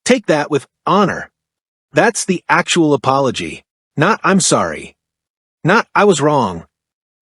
Take that with honor. That's the actual apology. Not "I'm sorry." Not "I was wrong."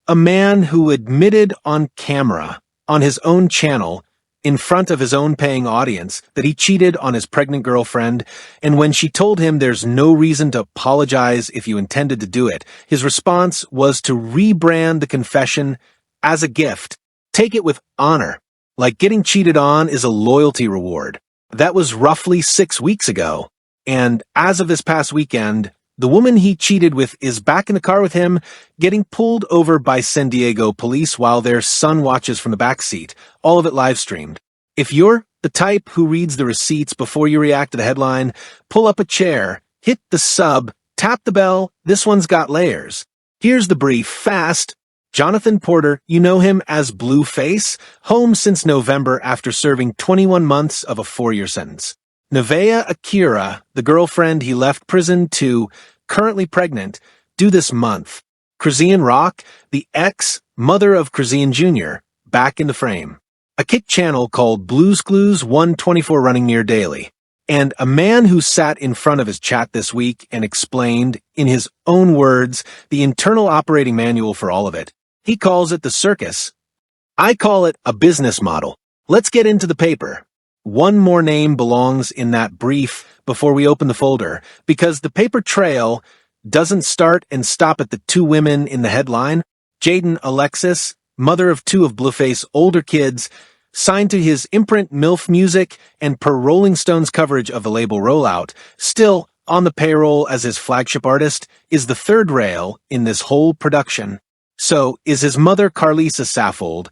A man who admitted on camera, on his own channel, in front of his own paying audience, that he cheated on his pregnant girlfriend, and when she told him there's no reason to apologize if you intended to do it, his response was to rebrand the confession as a gift. Take it with honor. Like getting cheated on is a loyalty reward. That was roughly 6 weeks ago. And as of this past weekend, the woman he cheated with is back in the car with him, getting pulled over by San Diego police while their son watches from the back seat, all of it live streamed. If you're the type who reads the receipts before you react to the headline, pull up a chair, hit the sub, tap the bell, this one's got layers. Here's the brief, fast. Jonathan Porter, you know him as Blueface, home since November after serving 21 months of a 4-year sentence. Nevaeh Akira, the girlfriend he left prison to, currently pregnant, due this month. Chrisean Rock, the ex-mother of Chrisean Jr., back in the frame. A Kick channel called Blues Clues 124 running near daily. And a man who sat in front of his chat this week and explained, in his own words, the internal operating manual for all of it. He calls it the circus. I call it a business model. Let's get into the paper. One more name belongs in that brief before we open the folder, because the paper trail doesn't start and stop at the 2 women in the headline. Jaidyn Alexis, mother of 2 of Blueface's older kids, signed to his imprint Milf Music, and per Rolling Stone's coverage of the label rollout, still on the payroll as his flagship artist, is the third rail in this whole production. So is his mother Carlisa Saffold,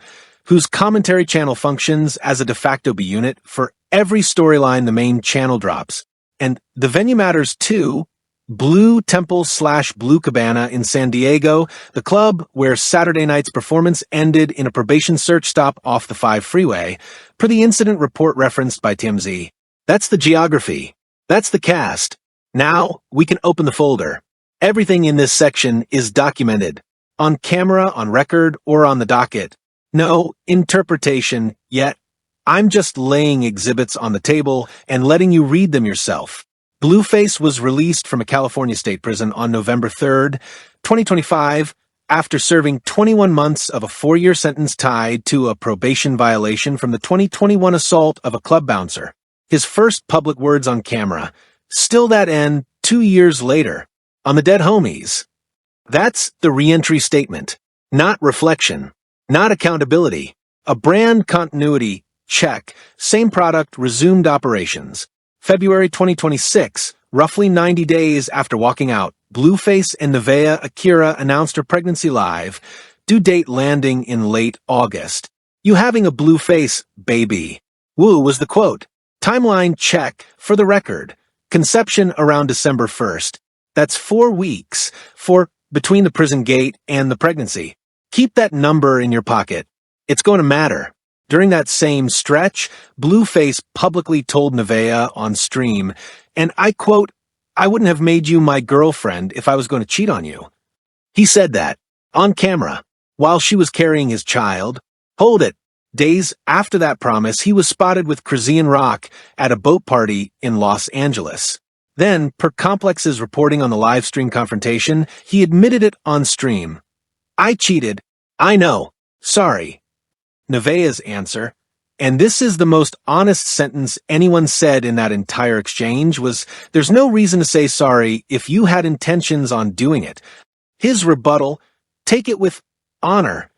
whose commentary channel functions as a de facto B unit for every storyline the main channel drops. And the venue matters too. Blue Temple/Blue Cabana in San Diego, the club where Saturday night's performance ended in a probation search stop off the 5 freeway, per the incident report referenced by TMZ. That's the geography. That's the cast. Now we can open the folder. Everything in this section is documented. On camera, on record, or on the docket. No interpretation yet. I'm just laying exhibits on the table and letting you read them yourself. Blueface was released from a California state prison on November 3rd, 2025, after serving 21 months of a 4-year sentence tied to a probation violation from the 2021 assault of a club bouncer. His first public words on camera. Still that end 2 years later. On the Dead Homies. That's the re-entry statement. Not reflection. Not accountability. A brand continuity check. Same product, resumed operations. February 2026, roughly 90 days after walking out, Blueface and Nevaeh Akira announced her pregnancy live, due date landing in late August. "You having a Blueface, baby?" Woo was the quote. Timeline check, for the record. Conception around December 1st. That's 4 weeks for between the prison gate and the pregnancy. Keep that number in your pocket. It's going to matter. During that same stretch, Blueface publicly told Nevaeh on stream, and I quote, "I wouldn't have made you my girlfriend if I was going to cheat on you." He said that, on camera, while she was carrying his child. Hold it. Days after that promise, he was spotted with Chrisean Rock at a boat party in Los Angeles. Then, per Complex's reporting on the live stream confrontation, he admitted it on stream. "I cheated. I know. Sorry." Nevaeh's answer, and this is the most honest sentence anyone said in that entire exchange, was, "There's no reason to say sorry if you had intentions on doing it." His rebuttal, "Take it with honor."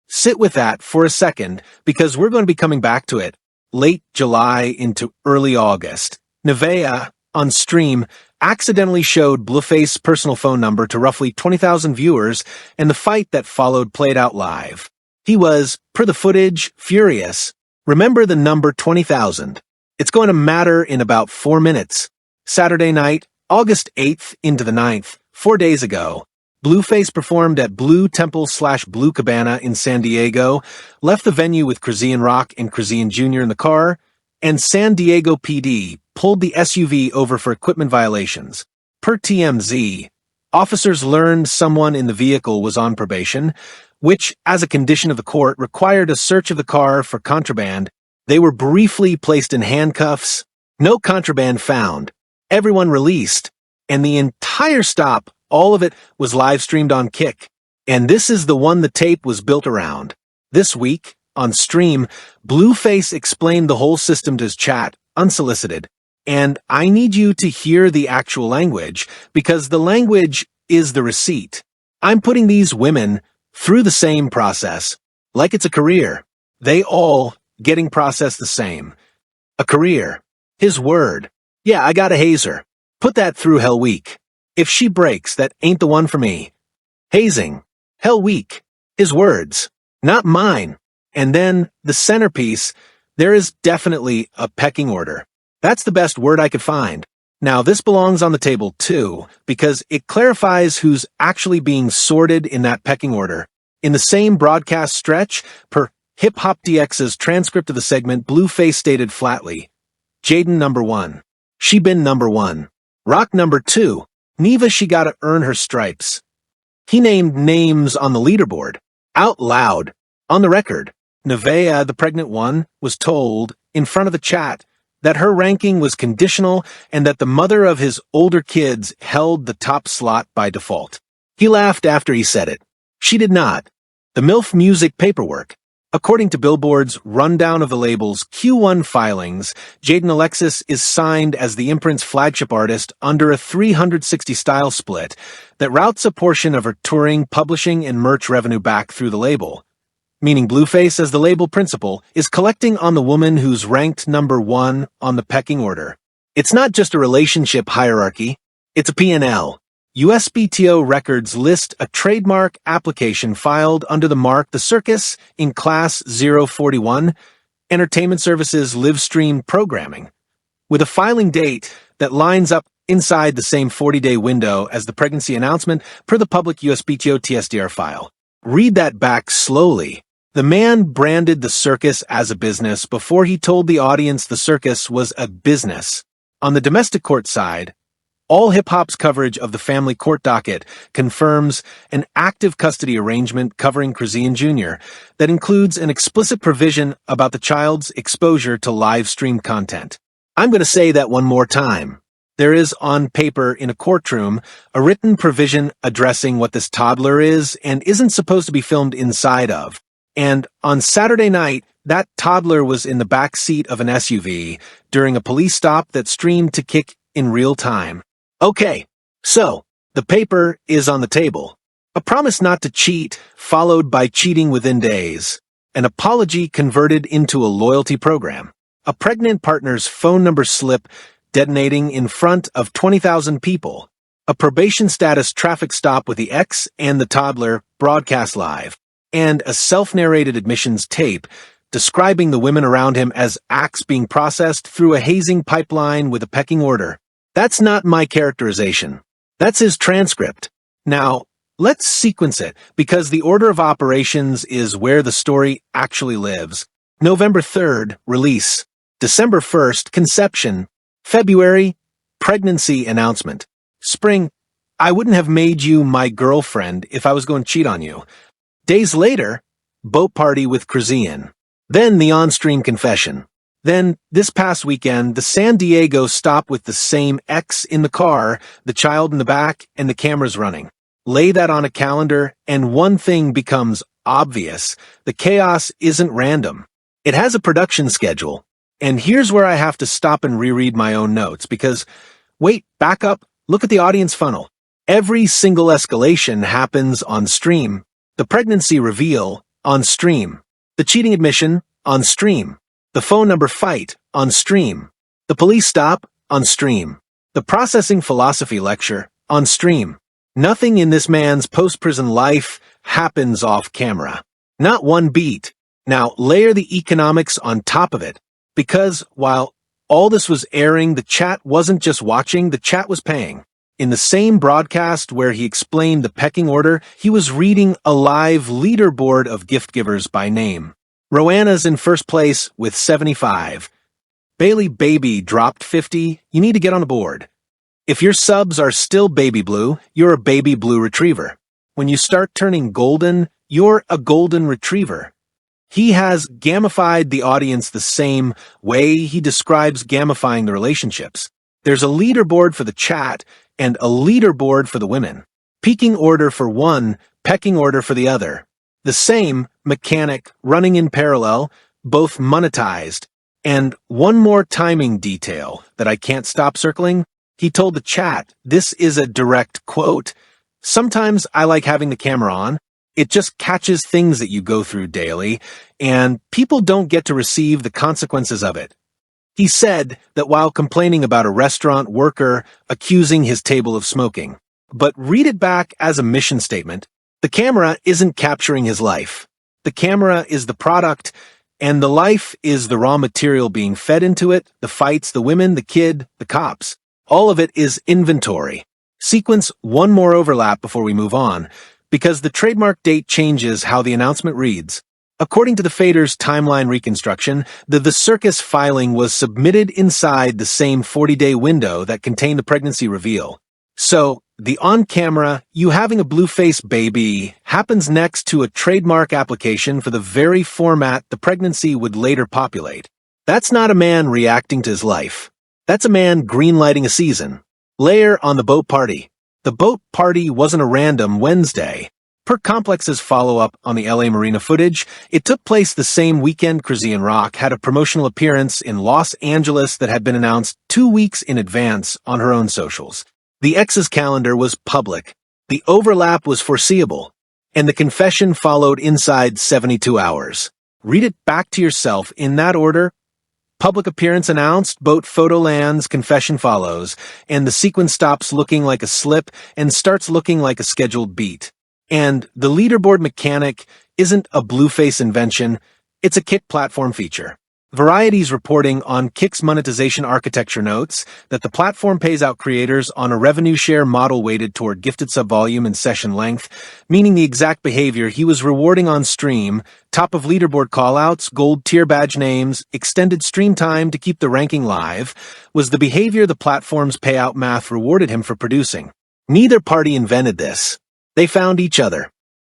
Sit with that for a second, because we're going to be coming back to it. Late July into early August, Nevaeh, on stream, accidentally showed Blueface's personal phone number to roughly 20,000 viewers, and the fight that followed played out live. He was, per the footage, furious. Remember the number 20,000. It's going to matter in about 4 minutes. Saturday night, August 8th into the 9th, 4 days ago, Blueface performed at Blue Temple/Blue Cabana in San Diego, left the venue with Chrisean Rock and Chrisean Jr. in the car, and San Diego PD pulled the SUV over for equipment violations. Per TMZ, officers learned someone in the vehicle was on probation, which, as a condition of the court, required a search of the car for contraband. They were briefly placed in handcuffs. No contraband found. Everyone released. And the entire stop, all of it, was live-streamed on Kick. And this is the one the tape was built around. This week, on stream, Blueface explained the whole system to his chat, unsolicited. And I need you to hear the actual language, because the language is the receipt. I'm putting these women through the same process, like it's a career. They all getting processed the same. A career. His word. Yeah, I got a hazer. Put that through Hell Week. If she breaks, that ain't the one for me. Hazing. Hell Week. His words. Not mine. And then, the centerpiece, there is definitely a pecking order. That's the best word I could find. Now, this belongs on the table too, because it clarifies who's actually being sorted in that pecking order. In the same broadcast stretch, per Hip Hop DX's transcript of the segment, Blueface stated flatly, Jaidyn number 1. She been number 1. Rock number 2. Nevaeh she gotta earn her stripes. He named names on the leaderboard. Out loud. On the record. Nevaeh, the pregnant one, was told, in front of the chat, that her ranking was conditional and that the mother of his older kids held the top slot by default. He laughed after he said it. She did not. The Milf music paperwork. According to Billboard's rundown of the label's Q1 filings, Jaidyn Alexis is signed as the imprint's flagship artist under a 360 style split that routes a portion of her touring, publishing, and merch revenue back through the label. Meaning Blueface, as the label principal, is collecting on the woman who's ranked number 1 on the pecking order. It's not just a relationship hierarchy, it's a P&L. USPTO records list a trademark application filed under the mark The Circus in Class 041, Entertainment Services live stream programming, with a filing date that lines up inside the same 40-day window as the pregnancy announcement per the public USPTO TSDR file. Read that back slowly. The man branded the circus as a business before he told the audience the circus was a business. On the domestic court side, all hip-hop's coverage of the family court docket confirms an active custody arrangement covering Chrisean Jr. that includes an explicit provision about the child's exposure to live-streamed content. I'm going to say that one more time. There is on paper in a courtroom a written provision addressing what this toddler is and isn't supposed to be filmed inside of. And on Saturday night, that toddler was in the back seat of an SUV during a police stop that streamed to Kick in real time. Okay, so, the paper is on the table. A promise not to cheat, followed by cheating within days. An apology converted into a loyalty program. A pregnant partner's phone number slip detonating in front of 20,000 people. A probation status traffic stop with the ex and the toddler broadcast live. And a self-narrated admissions tape describing the women around him as acts being processed through a hazing pipeline with a pecking order. That's not my characterization. That's his transcript. Now, let's sequence it, because the order of operations is where the story actually lives. November 3rd, release. December 1st, conception. February, pregnancy announcement. Spring, I wouldn't have made you my girlfriend if I was going to cheat on you. Days later, boat party with Chrisean. Then the on-stream confession. Then, this past weekend, the San Diego stop with the same ex in the car, the child in the back, and the cameras running. Lay that on a calendar, and one thing becomes obvious. The chaos isn't random. It has a production schedule. And here's where I have to stop and reread my own notes, because, wait, back up, look at the audience funnel. Every single escalation happens on stream. The pregnancy reveal, on stream. The cheating admission, on stream. The phone number fight, on stream. The police stop, on stream. The processing philosophy lecture, on stream. Nothing in this man's post-prison life happens off camera. Not one beat. Now, layer the economics on top of it. Because, while all this was airing, the chat wasn't just watching, the chat was paying. In the same broadcast where he explained the pecking order, he was reading a live leaderboard of gift givers by name. Roanna's in first place with 75. Bailey Baby dropped 50. You need to get on the board. If your subs are still baby blue, you're a baby blue retriever. When you start turning golden, you're a golden retriever. He has gamified the audience the same way he describes gamifying the relationships. There's a leaderboard for the chat and a leaderboard for the women. Peaking order for one, pecking order for the other. The same mechanic running in parallel, both monetized. And one more timing detail that I can't stop circling. He told the chat, this is a direct quote. Sometimes I like having the camera on. It just catches things that you go through daily, and people don't get to receive the consequences of it. He said that while complaining about a restaurant worker accusing his table of smoking. But read it back as a mission statement. The camera isn't capturing his life. The camera is the product, and the life is the raw material being fed into it, the fights, the women, the kid, the cops. All of it is inventory. Sequence one more overlap before we move on, because the trademark date changes how the announcement reads. According to the Fader's timeline reconstruction, the circus filing was submitted inside the same 40-day window that contained the pregnancy reveal. So, the on-camera, you having a Blueface baby, happens next to a trademark application for the very format the pregnancy would later populate. That's not a man reacting to his life. That's a man greenlighting a season. Layer on the boat party. The boat party wasn't a random Wednesday. Per Complex's follow-up on the LA Marina footage, it took place the same weekend Chrisean Rock had a promotional appearance in Los Angeles that had been announced 2 weeks in advance on her own socials. The ex's calendar was public, the overlap was foreseeable, and the confession followed inside 72 hours. Read it back to yourself in that order. Public appearance announced, boat photo lands, confession follows, and the sequence stops looking like a slip and starts looking like a scheduled beat. And the leaderboard mechanic isn't a Blueface invention, it's a Kick platform feature. Variety's reporting on Kick's monetization architecture notes that the platform pays out creators on a revenue share model weighted toward gifted sub-volume and session length, meaning the exact behavior he was rewarding on stream, top of leaderboard callouts, gold tier badge names, extended stream time to keep the ranking live, was the behavior the platform's payout math rewarded him for producing. Neither party invented this. They found each other.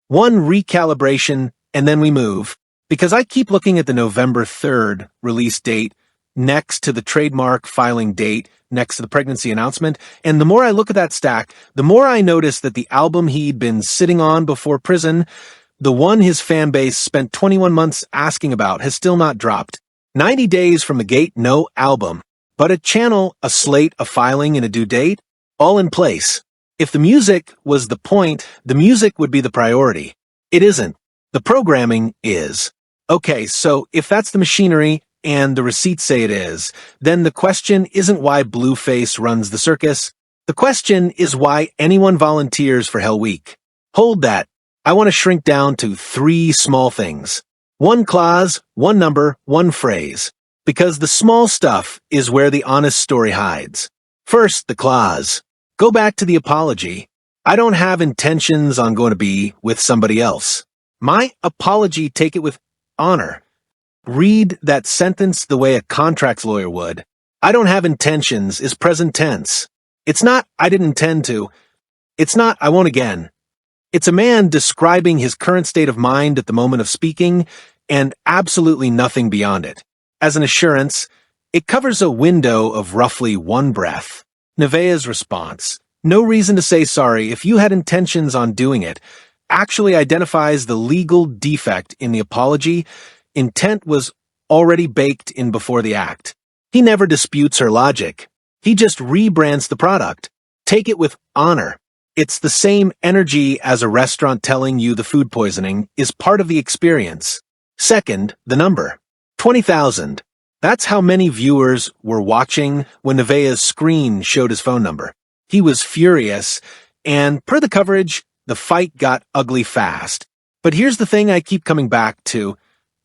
One recalibration, and then we move. Because I keep looking at the November 3rd release date next to the trademark filing date next to the pregnancy announcement, and the more I look at that stack, the more I notice that the album he'd been sitting on before prison, the one his fan base spent 21 months asking about, has still not dropped. 90 days from the gate, no album. But a channel, a slate, a filing, and a due date, all in place. If the music was the point, the music would be the priority. It isn't. The programming is. Okay, so if that's the machinery and the receipts say it is, then the question isn't why Blueface runs the circus. The question is why anyone volunteers for Hell Week. Hold that. I want to shrink down to 3 small things. 1 clause, 1 number, 1 phrase. Because the small stuff is where the honest story hides. First, the clause. Go back to the apology. I don't have intentions on going to be with somebody else. My apology, take it with honor. Read that sentence the way a contracts lawyer would. I don't have intentions is present tense. It's not I didn't intend to. It's not I won't again. It's a man describing his current state of mind at the moment of speaking and absolutely nothing beyond it. As an assurance, it covers a window of roughly 1 breath. Nevaeh's response, no reason to say sorry if you had intentions on doing it, actually identifies the legal defect in the apology. Intent was already baked in before the act. He never disputes her logic. He just rebrands the product. Take it with honor. It's the same energy as a restaurant telling you the food poisoning is part of the experience. Second, the number. 20,000. That's how many viewers were watching when Nevaeh's screen showed his phone number. He was furious, and per the coverage, the fight got ugly fast. But here's the thing I keep coming back to.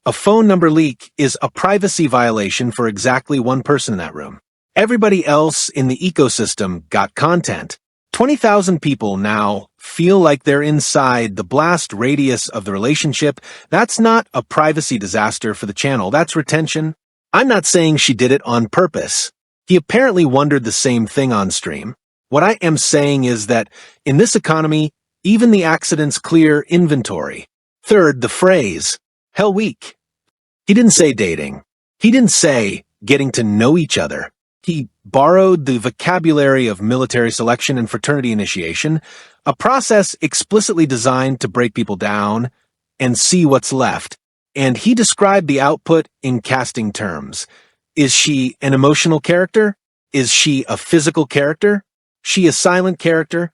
A phone number leak is a privacy violation for exactly 1 person in that room. Everybody else in the ecosystem got content. 20,000 people now feel like they're inside the blast radius of the relationship. That's not a privacy disaster for the channel. That's retention. I'm not saying she did it on purpose. He apparently wondered the same thing on stream. What I am saying is that in this economy, even the accidents clear inventory. Third, the phrase, Hell Week. He didn't say dating. He didn't say getting to know each other. He borrowed the vocabulary of military selection and fraternity initiation, a process explicitly designed to break people down and see what's left. And he described the output in casting terms. Is she an emotional character? Is she a physical character? She a silent character?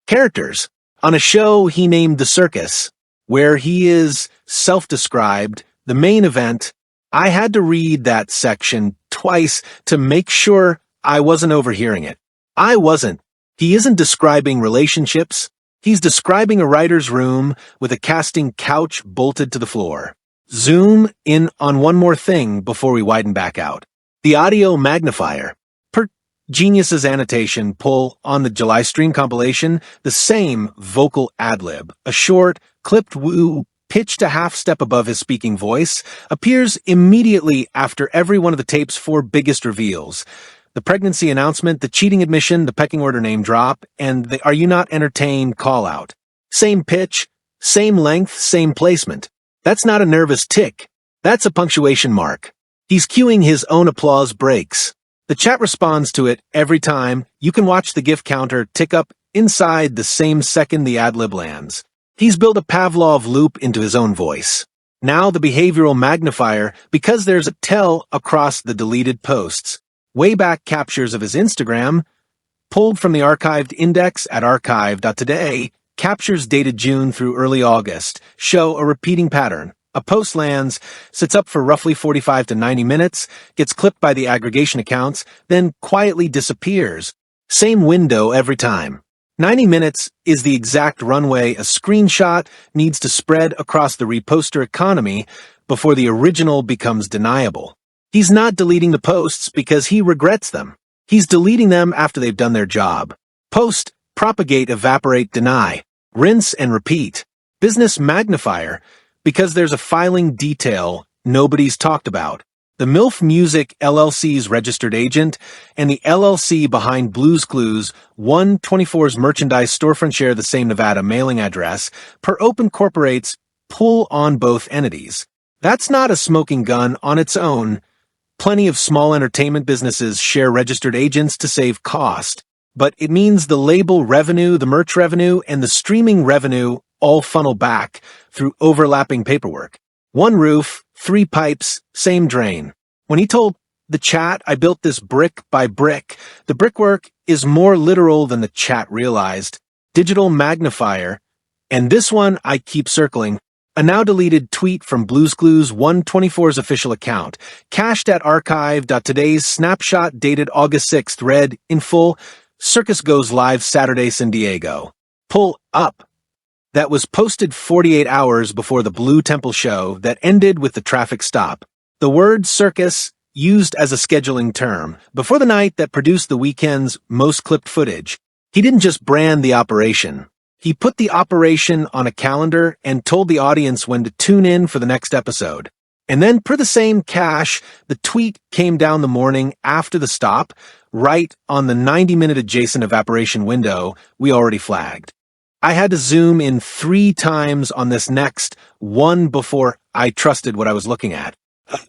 Characters. On a show he named The Circus, where he is self-described, the main event, I had to read that section twice to make sure I wasn't overhearing it. I wasn't. He isn't describing relationships. He's describing a writer's room with a casting couch bolted to the floor. Zoom in on one more thing before we widen back out. The audio magnifier. Per Genius's annotation, pull on the July stream compilation, the same vocal ad-lib, a short, clipped woo, pitched a half step above his speaking voice, appears immediately after every one of the tape's 4 biggest reveals. The pregnancy announcement, the cheating admission, the pecking order name drop, and the are you not entertained call-out. Same pitch, same length, same placement. That's not a nervous tick. That's a punctuation mark. He's cueing his own applause breaks. The chat responds to it every time. You can watch the GIF counter tick up inside the same second the ad-lib lands. He's built a Pavlov loop into his own voice. Now the behavioral magnifier, because there's a tell across the deleted posts. Wayback captures of his Instagram, pulled from the archived index at archive.today, captures dated June through early August, show a repeating pattern. A post lands, sits up for roughly 45 to 90 minutes, gets clipped by the aggregation accounts, then quietly disappears. Same window every time. 90 minutes is the exact runway a screenshot needs to spread across the reposter economy before the original becomes deniable. He's not deleting the posts because he regrets them. He's deleting them after they've done their job. Post, propagate, evaporate, deny. Rinse and repeat. Business magnifier, because there's a filing detail nobody's talked about. The Milf Music LLC's registered agent and the LLC behind Blue's Clues 124's merchandise storefront share the same Nevada mailing address, per open corporates pull on both entities. That's not a smoking gun on its own. Plenty of small entertainment businesses share registered agents to save cost, but it means the label revenue, the merch revenue, and the streaming revenue all funnel back through overlapping paperwork. One roof, 3 pipes, same drain. When he told the chat, I built this brick by brick, the brickwork is more literal than the chat realized. Digital magnifier, and this one I keep circling, a now deleted tweet from Blue's Clues 124's official account, cached at archive.today's snapshot dated August 6th, read, in full, Circus goes live Saturday, San Diego. Pull up. That was posted 48 hours before the Blue Temple show that ended with the traffic stop. The word circus used as a scheduling term, before the night that produced the weekend's most clipped footage. He didn't just brand the operation. He put the operation on a calendar and told the audience when to tune in for the next episode. And then, per the same cache, the tweet came down the morning after the stop, right on the 90-minute adjacent evaporation window we already flagged. I had to zoom in 3 times on this next one before I trusted what I was looking at.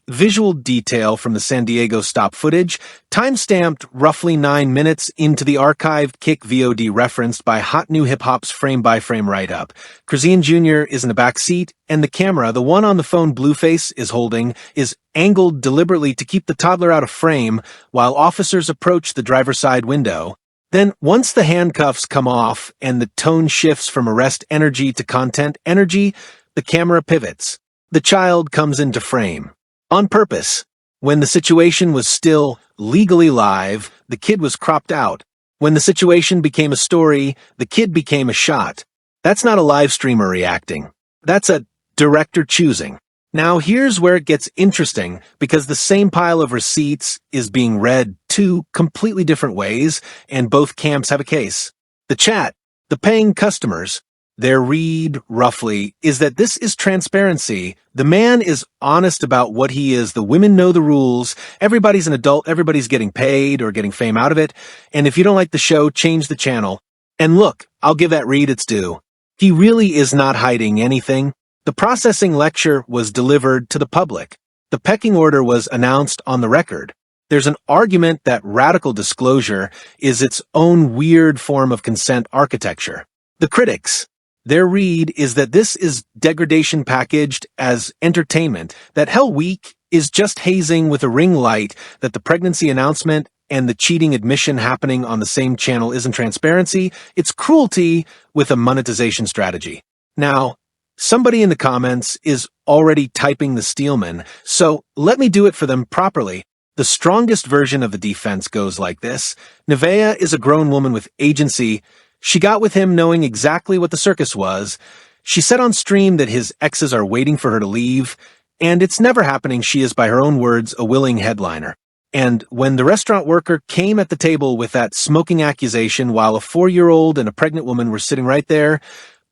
Visual detail from the San Diego stop footage, time-stamped roughly 9 minutes into the archived Kick VOD referenced by Hot New Hip Hop's frame-by-frame write-up. Chrisean Jr. is in the back seat, and the camera, the one on the phone Blueface is holding, is angled deliberately to keep the toddler out of frame while officers approach the driver's side window. Then, once the handcuffs come off and the tone shifts from arrest energy to content energy, the camera pivots. The child comes into frame. On purpose. When the situation was still legally live, the kid was cropped out. When the situation became a story, the kid became a shot. That's not a live streamer reacting. That's a director choosing. Now here's where it gets interesting, because the same pile of receipts is being read 2 completely different ways, and both camps have a case. The chat, the paying customers, their read, roughly, is that this is transparency. The man is honest about what he is. The women know the rules. Everybody's an adult. Everybody's getting paid or getting fame out of it. And if you don't like the show, change the channel. And look, I'll give that read its due. He really is not hiding anything. The processing lecture was delivered to the public. The pecking order was announced on the record. There's an argument that radical disclosure is its own weird form of consent architecture. The critics, their read is that this is degradation packaged as entertainment, that Hell Week is just hazing with a ring light, that the pregnancy announcement and the cheating admission happening on the same channel isn't transparency, it's cruelty with a monetization strategy. Now, somebody in the comments is already typing the Steelman, so let me do it for them properly. The strongest version of the defense goes like this. Nevaeh is a grown woman with agency. She got with him knowing exactly what the circus was. She said on stream that his exes are waiting for her to leave, and it's never happening. She is, by her own words, a willing headliner. And when the restaurant worker came at the table with that smoking accusation while a 4-year-old and a pregnant woman were sitting right there,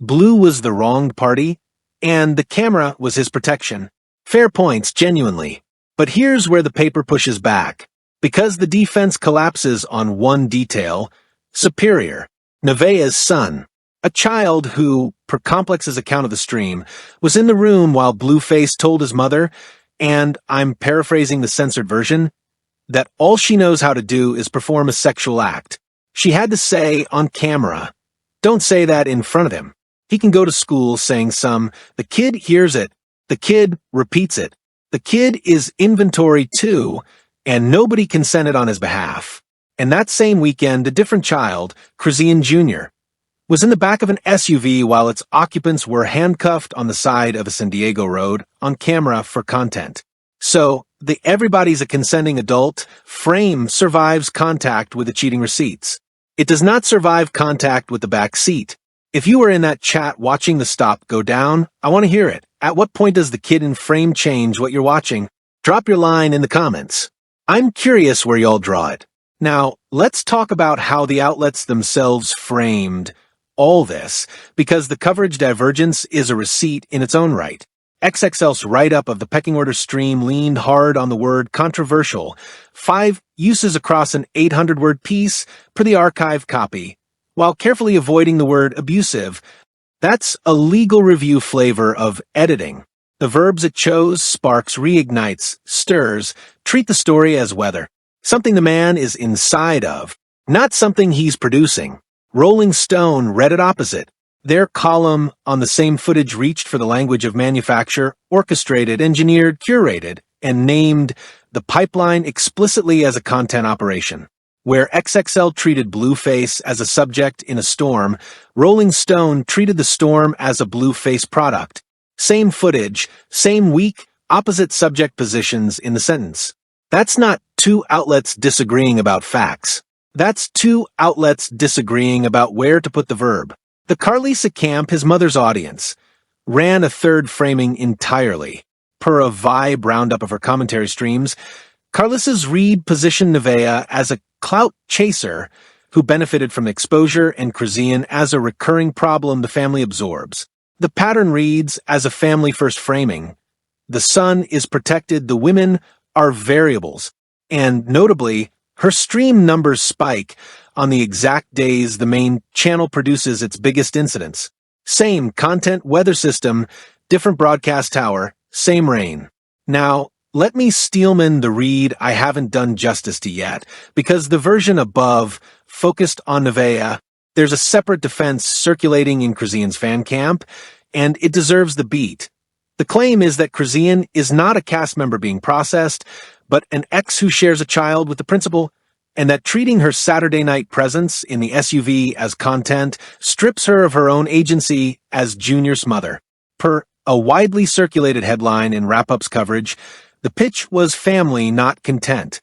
Blue was the wronged party, and the camera was his protection. Fair points, genuinely. But here's where the paper pushes back. Because the defense collapses on one detail, Superior, Nevaeh's son, a child who, per Complex's account of the stream, was in the room while Blueface told his mother, and I'm paraphrasing the censored version, that all she knows how to do is perform a sexual act. She had to say on camera, don't say that in front of him. He can go to school saying the kid hears it, the kid repeats it. The kid is inventory too, and nobody consented on his behalf. And that same weekend, a different child, Chrisean Jr., was in the back of an SUV while its occupants were handcuffed on the side of a San Diego road on camera for content. So, the everybody's a consenting adult frame survives contact with the cheating receipts. It does not survive contact with the back seat. If you were in that chat watching the stop go down, I want to hear it. At what point does the kid in frame change what you're watching? Drop your line in the comments. I'm curious where y'all draw it. Now, let's talk about how the outlets themselves framed all this, because the coverage divergence is a receipt in its own right. XXL's write-up of the pecking order stream leaned hard on the word controversial, 5 uses across an 800-word piece per the archive copy, while carefully avoiding the word abusive. That's a legal review flavor of editing. The verbs it chose, sparks, reignites, stirs, treat the story as weather. Something the man is inside of, not something he's producing. Rolling Stone read it opposite. Their column on the same footage reached for the language of manufacture, orchestrated, engineered, curated, and named the pipeline explicitly as a content operation. Where XXL treated Blueface as a subject in a storm, Rolling Stone treated the storm as a Blueface product. Same footage, same week, opposite subject positions in the sentence. That's not two outlets disagreeing about facts. That's two outlets disagreeing about where to put the verb. The Carlisa camp, his mother's audience, ran a third framing entirely. Per a vibe roundup of her commentary streams, Carlissa's read positioned Nevaeh as a clout chaser who benefited from exposure and Chrisean as a recurring problem the family absorbs. The pattern reads as a family-first framing. The son is protected, the women are variables, and notably, her stream numbers spike on the exact days the main channel produces its biggest incidents. Same content weather system, different broadcast tower, same rain. Now, let me Steelman the read I haven't done justice to yet, because the version above focused on Nevaeh. There's a separate defense circulating in Chrisean's fan camp, and it deserves the beat. The claim is that Chrisean is not a cast member being processed, but an ex who shares a child with the principal, and that treating her Saturday night presence in the SUV as content strips her of her own agency as Junior's mother. Per a widely circulated headline in Wrap-Up's coverage, the pitch was family, not content.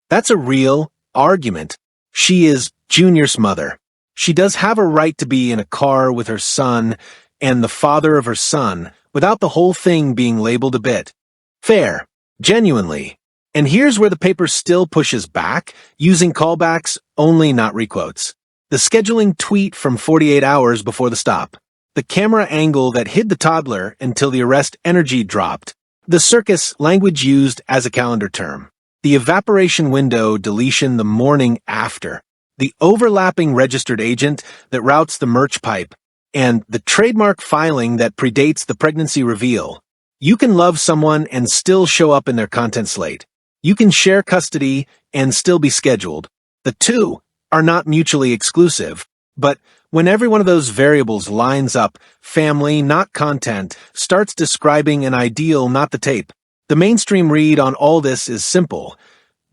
That's a real argument. She is Junior's mother. She does have a right to be in a car with her son and the father of her son without the whole thing being labeled a bit. Fair. Genuinely. And here's where the paper still pushes back, using callbacks only, not requotes. The scheduling tweet from 48 hours before the stop. The camera angle that hid the toddler until the arrest energy dropped. The circus language used as a calendar term. The evaporation window deletion the morning after. The overlapping registered agent that routes the merch pipe. And the trademark filing that predates the pregnancy reveal. You can love someone and still show up in their content slate. You can share custody and still be scheduled. The two are not mutually exclusive. But when every one of those variables lines up, family, not content, starts describing an ideal, not the tape. The mainstream read on all this is simple.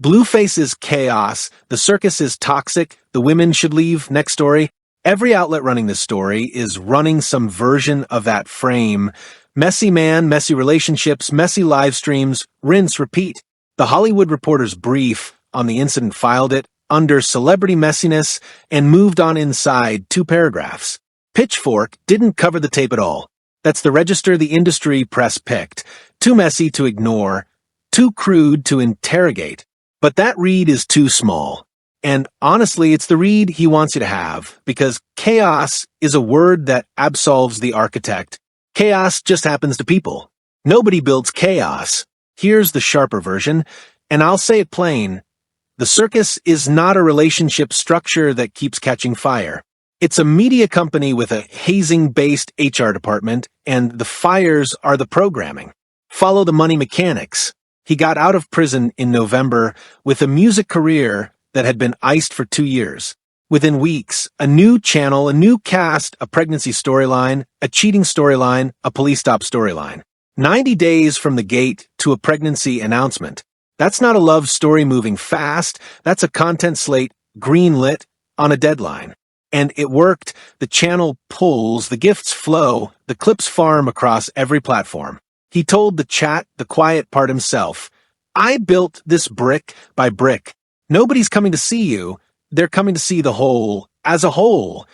Blueface is chaos, the circus is toxic, the women should leave, next story. Every outlet running this story is running some version of that frame. Messy man, messy relationships, messy live streams, rinse, repeat. The Hollywood Reporter's brief on the incident filed it under celebrity messiness and moved on inside 2 paragraphs. Pitchfork didn't cover the tape at all. That's the register the industry press picked. Too messy to ignore, too crude to interrogate. But that read is too small. And honestly, it's the read he wants you to have, because chaos is a word that absolves the architect. Chaos just happens to people. Nobody builds chaos. Here's the sharper version, and I'll say it plain. The circus is not a relationship structure that keeps catching fire. It's a media company with a hazing-based HR department, and the fires are the programming. Follow the money mechanics. He got out of prison in November with a music career that had been iced for 2 years. Within weeks, a new channel, a new cast, a pregnancy storyline, a cheating storyline, a police stop storyline. 90 days from the gate to a pregnancy announcement. That's not a love story moving fast. That's a content slate greenlit on a deadline. And it worked. The channel pulls, the gifts flow, the clips farm across every platform. He told the chat the quiet part himself. I built this brick by brick. Nobody's coming to see you. They're coming to see the whole, as a whole.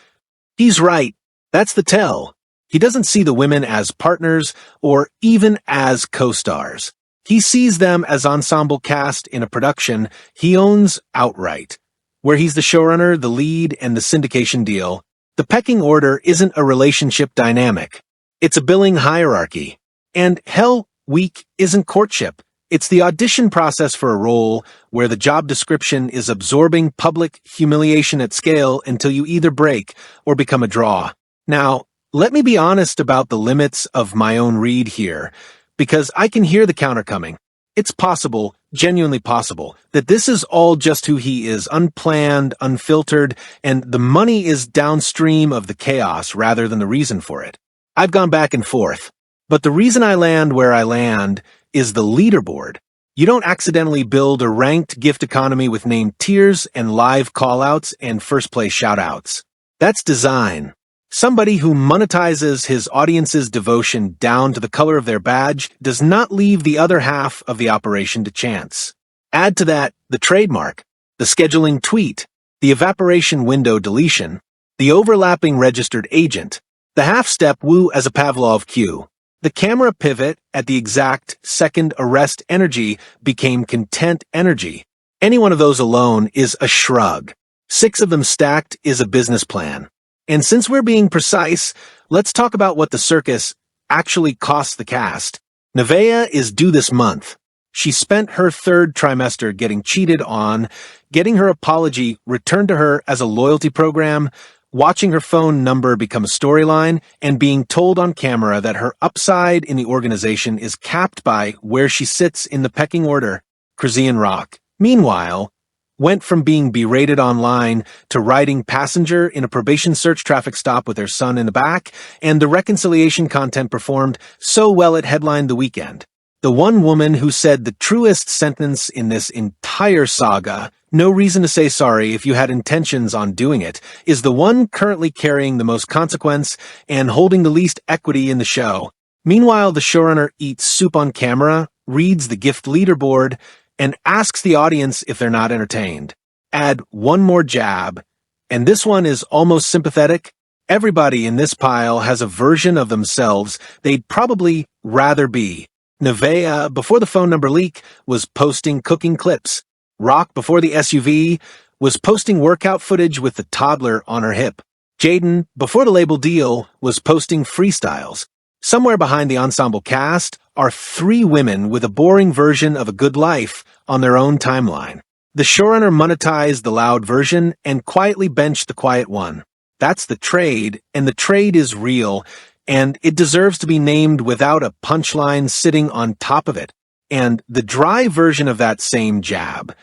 He's right. That's the tell. He doesn't see the women as partners or even as co-stars. He sees them as ensemble cast in a production he owns outright, where he's the showrunner, the lead, and the syndication deal. The pecking order isn't a relationship dynamic. It's a billing hierarchy. And hell, week isn't courtship. It's the audition process for a role where the job description is absorbing public humiliation at scale until you either break or become a draw. Now, let me be honest about the limits of my own read here, because I can hear the counter coming. It's possible, genuinely possible, that this is all just who he is, unplanned, unfiltered, and the money is downstream of the chaos rather than the reason for it. I've gone back and forth. But the reason I land where I land is the leaderboard. You don't accidentally build a ranked gift economy with named tiers and live callouts and first-place shoutouts. That's design. Somebody who monetizes his audience's devotion down to the color of their badge does not leave the other half of the operation to chance. Add to that the trademark, the scheduling tweet, the evaporation window deletion, the overlapping registered agent, the half-step woo as a Pavlov cue. The camera pivot at the exact second arrest energy became content energy. Any one of those alone is a shrug. 6 of them stacked is a business plan. And since we're being precise, let's talk about what the circus actually costs the cast. Nevaeh is due this month. She spent her 3rd trimester getting cheated on, getting her apology returned to her as a loyalty program, watching her phone number become a storyline, and being told on camera that her upside in the organization is capped by where she sits in the pecking order. Chrisean Rock, meanwhile, went from being berated online to riding passenger in a probation search traffic stop with her son in the back, and the reconciliation content performed so well it headlined the weekend. The one woman who said the truest sentence in this entire saga, "No reason to say sorry if you had intentions on doing it," is the one currently carrying the most consequence and holding the least equity in the show. Meanwhile, the showrunner eats soup on camera, reads the gift leaderboard, and asks the audience if they're not entertained. Add one more jab, and this one is almost sympathetic. Everybody in this pile has a version of themselves they'd probably rather be. Nevaeh, before the phone number leak, was posting cooking clips. Rock, before the SUV, was posting workout footage with the toddler on her hip. Jaidyn, before the label deal, was posting freestyles. Somewhere behind the ensemble cast are 3 women with a boring version of a good life on their own timeline. The showrunner monetized the loud version and quietly benched the quiet one. That's the trade, and the trade is real, and it deserves to be named without a punchline sitting on top of it. And the dry version of that same jab.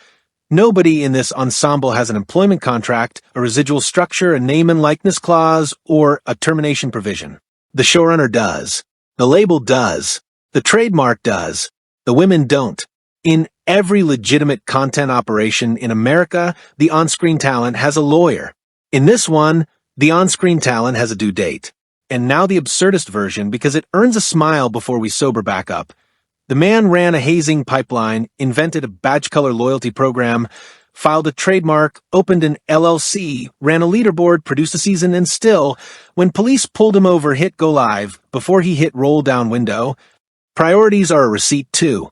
Nobody in this ensemble has an employment contract, a residual structure, a name and likeness clause, or a termination provision. The showrunner does. The label does. The trademark does. The women don't. In every legitimate content operation in America, the on-screen talent has a lawyer. In this one, the on-screen talent has a due date. And now the absurdist version because it earns a smile before we sober back up. The man ran a hazing pipeline, invented a badge color loyalty program, filed a trademark, opened an LLC, ran a leaderboard, produced a season, and still, when police pulled him over, hit go live, before he hit roll down window, priorities are a receipt too.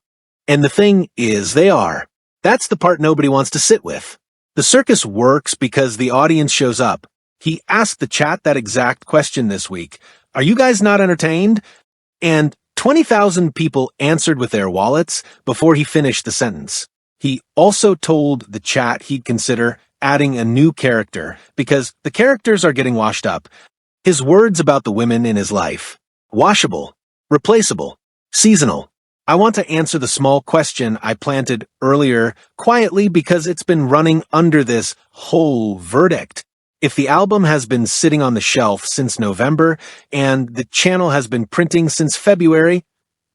And the thing is, they are. That's the part nobody wants to sit with. The circus works because the audience shows up. He asked the chat that exact question this week. Are you guys not entertained? And 20,000 people answered with their wallets before he finished the sentence. He also told the chat he'd consider adding a new character because the characters are getting washed up. His words about the women in his life. Washable, replaceable, seasonal. I want to answer the small question I planted earlier quietly because it's been running under this whole verdict. If the album has been sitting on the shelf since November and the channel has been printing since February,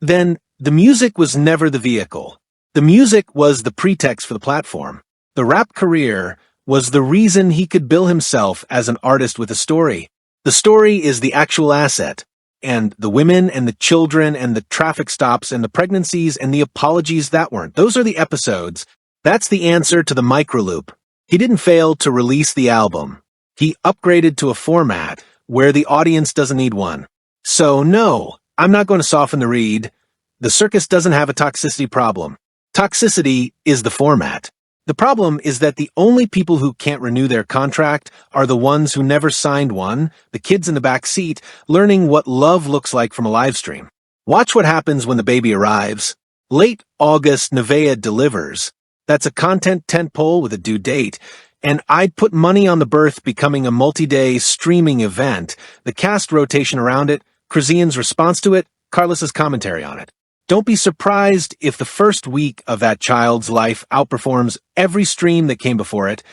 then the music was never the vehicle. The music was the pretext for the platform. The rap career was the reason he could bill himself as an artist with a story. The story is the actual asset. And the women and the children and the traffic stops and the pregnancies and the apologies that weren't. Those are the episodes. That's the answer to the microloop. He didn't fail to release the album. He upgraded to a format where the audience doesn't need one. So no, I'm not going to soften the reed. The circus doesn't have a toxicity problem. Toxicity is the format. The problem is that the only people who can't renew their contract are the ones who never signed one, the kids in the back seat, learning what love looks like from a live stream. Watch what happens when the baby arrives. Late August, Nevaeh delivers. That's a content tentpole with a due date. And I'd put money on the birth becoming a multi-day streaming event, the cast rotation around it, Chrisean's response to it, Carlos's commentary on it. Don't be surprised if the first week of that child's life outperforms every stream that came before it,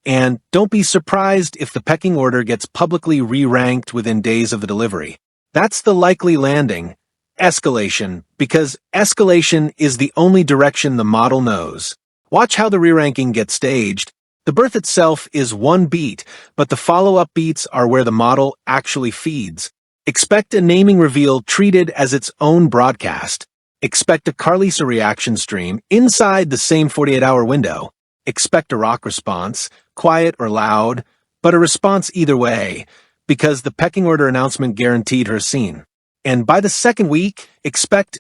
and don't be surprised if the pecking order gets publicly re-ranked within days of the delivery. That's the likely landing. Escalation, because escalation is the only direction the model knows. Watch how the re-ranking gets staged. The birth itself is one beat, but the follow-up beats are where the model actually feeds. Expect a naming reveal treated as its own broadcast. Expect a Carlisa reaction stream inside the same 48-hour window. Expect a rock response, quiet or loud, but a response either way, because the pecking order announcement guaranteed her scene. And by the second week, expect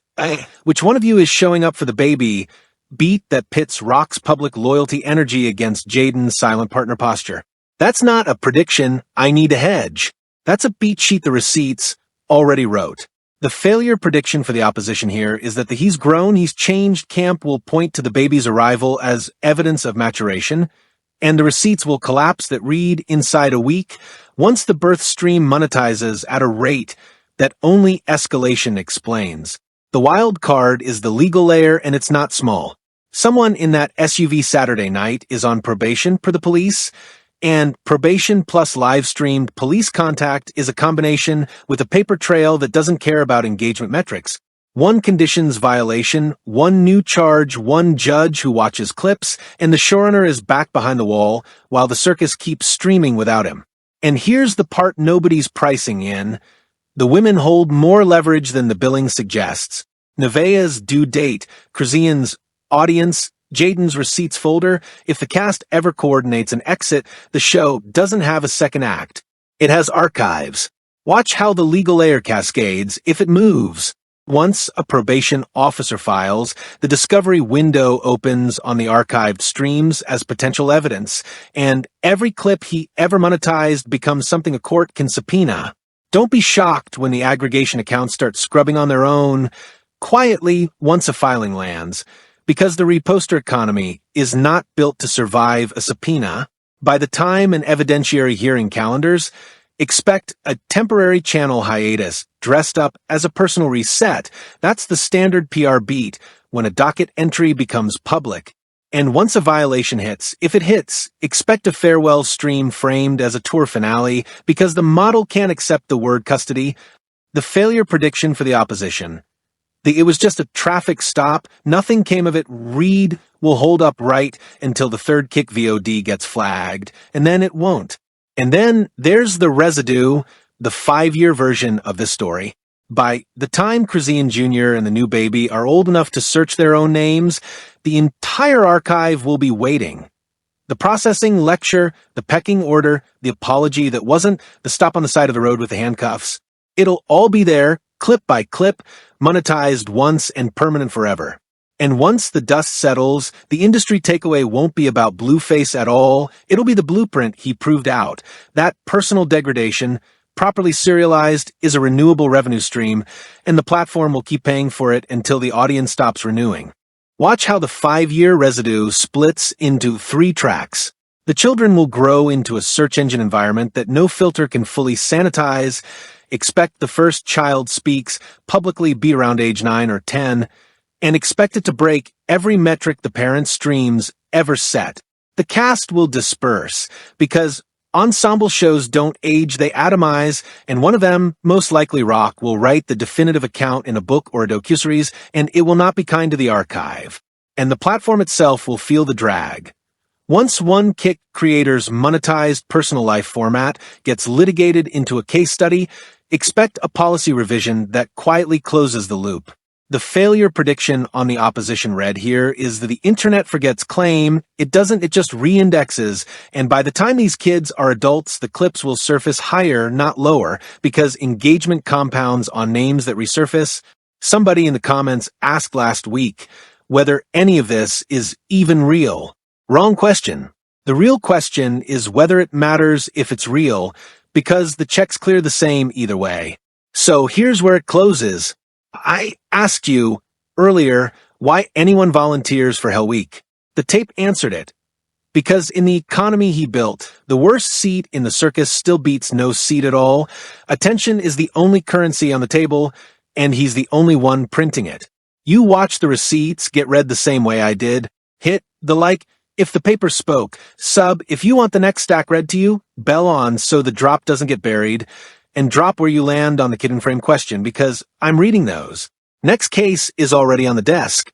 which one of you is showing up for the baby beat that pits Rock's public loyalty energy against Jaidyn's silent partner posture. That's not a prediction, I need a hedge. That's a beat sheet the receipts already wrote. The failure prediction for the opposition here is that the he's grown, he's changed camp will point to the baby's arrival as evidence of maturation, and the receipts will collapse that read inside a week once the birth stream monetizes at a rate that only escalation explains. The wild card is the legal layer, and it's not small. Someone in that SUV Saturday night is on probation per the police, and probation plus live-streamed police contact is a combination with a paper trail that doesn't care about engagement metrics. One conditions violation, one new charge, one judge who watches clips, and the showrunner is back behind the wall while the circus keeps streaming without him. And here's the part nobody's pricing in. The women hold more leverage than the billing suggests. Nevaeh's due date, Chrisean's audience, Jaidyn's receipts folder. If the cast ever coordinates an exit, the show doesn't have a second act. It has archives. Watch how the legal layer cascades if it moves. Once a probation officer files, the discovery window opens on the archived streams as potential evidence, and every clip he ever monetized becomes something a court can subpoena. Don't be shocked when the aggregation accounts start scrubbing on their own quietly once a filing lands, because the reposter economy is not built to survive a subpoena. By the time an evidentiary hearing calendars, expect a temporary channel hiatus dressed up as a personal reset. That's the standard PR beat when a docket entry becomes public. And once a violation hits, if it hits, expect a farewell stream framed as a tour finale because the model can't accept the word custody. The failure prediction for the opposition. It was just a traffic stop. Nothing came of it. Reed will hold up right until the third kick VOD gets flagged, and then it won't. And then there's the residue, the 5-year version of this story. By the time Chrisean Jr. and the new baby are old enough to search their own names, the entire archive will be waiting. The processing lecture, the pecking order, the apology that wasn't the stop on the side of the road with the handcuffs. It'll all be there, clip by clip, monetized once and permanent forever. And once the dust settles, the industry takeaway won't be about Blueface at all. It'll be the blueprint he proved out. That personal degradation, properly serialized, is a renewable revenue stream, and the platform will keep paying for it until the audience stops renewing. Watch how the 5-year residue splits into 3 tracks. The children will grow into a search engine environment that no filter can fully sanitize. Expect the first child speaks publicly be around age 9 or 10, and expect it to break every metric the parent streams ever set. The cast will disperse, because ensemble shows don't age, they atomize, and one of them, most likely Rock, will write the definitive account in a book or a docuseries, and it will not be kind to the archive. And the platform itself will feel the drag. Once one kick creator's monetized personal life format gets litigated into a case study, expect a policy revision that quietly closes the loop. The failure prediction on the opposition read here is that the internet forgets claim, it just reindexes, and by the time these kids are adults, the clips will surface higher, not lower, because engagement compounds on names that resurface. Somebody in the comments asked last week whether any of this is even real. Wrong question. The real question is whether it matters if it's real, because the checks clear the same either way. So here's where it closes. I asked you earlier why anyone volunteers for Hell Week. The tape answered it. Because in the economy he built, the worst seat in the circus still beats no seat at all. Attention is the only currency on the table, and he's the only one printing it. You watch the receipts get read the same way I did. Hit the like if the paper spoke. Sub if you want the next stack read to you. Bell on so the drop doesn't get buried. And drop where you land on the Kid in Frame question, because I'm reading those. Next case is already on the desk.